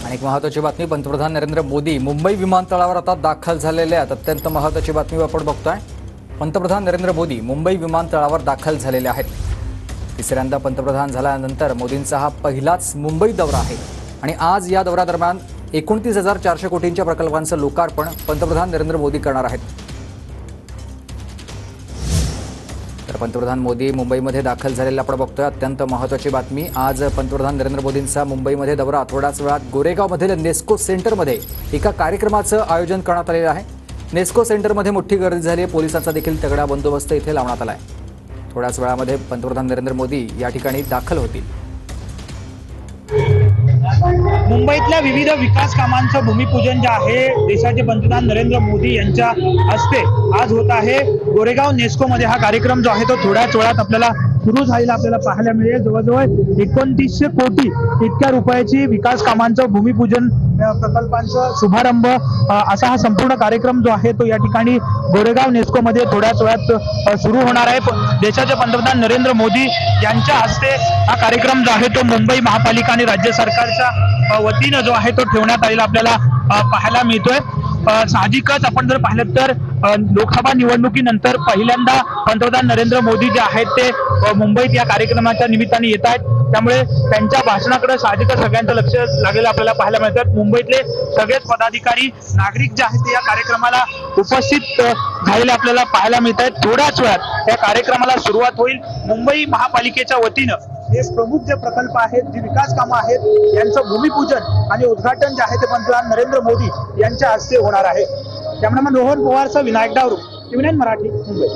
आणि एक महत्त्वाची बातमी, पंतप्रधान नरेंद्र मोदी मुंबई विमानतळावर आता दाखल झालेले आहेत। अत्यंत महत्त्वाची बातमी आपण बघतोय। पंतप्रधान नरेंद्र मोदी मुंबई विमानतळावर दाखल झालेले आहेत। तिसऱ्यांदा पंतप्रधान झाल्यानंतर मोदींचा हा पहिलाच मुंबई दौरा आहे आणि आज या दौऱ्यादरम्यान 29,400 कोटींच्या प्रकल्पांचं लोकार्पण पंतप्रधान नरेंद्र मोदी करणार आहेत। तर पंतप्रधान मोदी मुंबईमध्ये दाखल झालेला आपण बघतोय। अत्यंत महत्त्वाची बातमी, आज पंतप्रधान नरेंद्र मोदींचा मुंबईमध्ये दौरा। थोड्याच वेळात गोरेगावमधील नेस्को सेंटरमध्ये एका कार्यक्रमाचं आयोजन करण्यात आलेलं आहे। नेस्को सेंटरमध्ये मोठी गर्दी झाली आहे। पोलिसांचा देखील तगडा बंदोबस्त इथे लावण्यात आला आहे। थोड्याच वेळामध्ये पंतप्रधान नरेंद्र मोदी या ठिकाणी दाखल होतील। मुंबईतल्या विविध विकास कामांचं भूमिपूजन जे आहे देशाचे पंतप्रधान नरेंद्र मोदी यांच्या हस्ते आज होत आहे। गोरेगाव नेस्को मध्ये हा कार्यक्रम जो आहे तो थोड्याच वेळात आपल्याला सुरू झालेला आपल्याला पाहायला मिळेल। जवळजवळ 2900 कोटी इतक्या रुपयाची विकास कामांचं भूमिपूजन, प्रकल्पांचा शुभारंभ असा हा संपूर्ण कार्यक्रम जो आहे तो या ठिकाणी गोरेगाव नेस्को मध्ये थोड्याच वेळात सुरू होणार आहे। देशाचे पंतप्रधान नरेंद्र मोदी यांच्या हस्ते हा कार्यक्रम जो आहे तो मुंबई महापालिका आणि राज्य सरकारच्या वतीनं जो आहे तो ठेवण्यात आलेला आपल्याला पाहायला मिळतोय। साहजिकच आपण जर पाहिलं तर लोकसभा निवडणुकीनंतर पहिल्यांदा पंतप्रधान नरेंद्र मोदी जे आहेत ते मुंबईत या कार्यक्रमाच्या निमित्ताने येत आहेत। त्यामुळे त्यांच्या भाषणाकडे साहजिकच सगळ्यांचं लक्ष लागलेलं आपल्याला पाहायला मिळतात। मुंबईतले सगळेच पदाधिकारी, नागरिक जे आहेत ते या कार्यक्रमाला उपस्थित झालेले आपल्याला पाहायला मिळत आहेत। थोड्याच वेळात या कार्यक्रमाला सुरुवात होईल। मुंबई महापालिकेच्या वतीनं हे प्रमुख जे प्रकल्प आहेत, जी विकास कामं आहेत यांचं भूमिपूजन आणि उद्घाटन जे आहे ते पंतप्रधान नरेंद्र मोदी यांच्या हस्ते होणार आहे। कॅमेरामॅन रोहन पवारसह विनायक डावरू, टीव्ही 9 मराठी, मुंबई।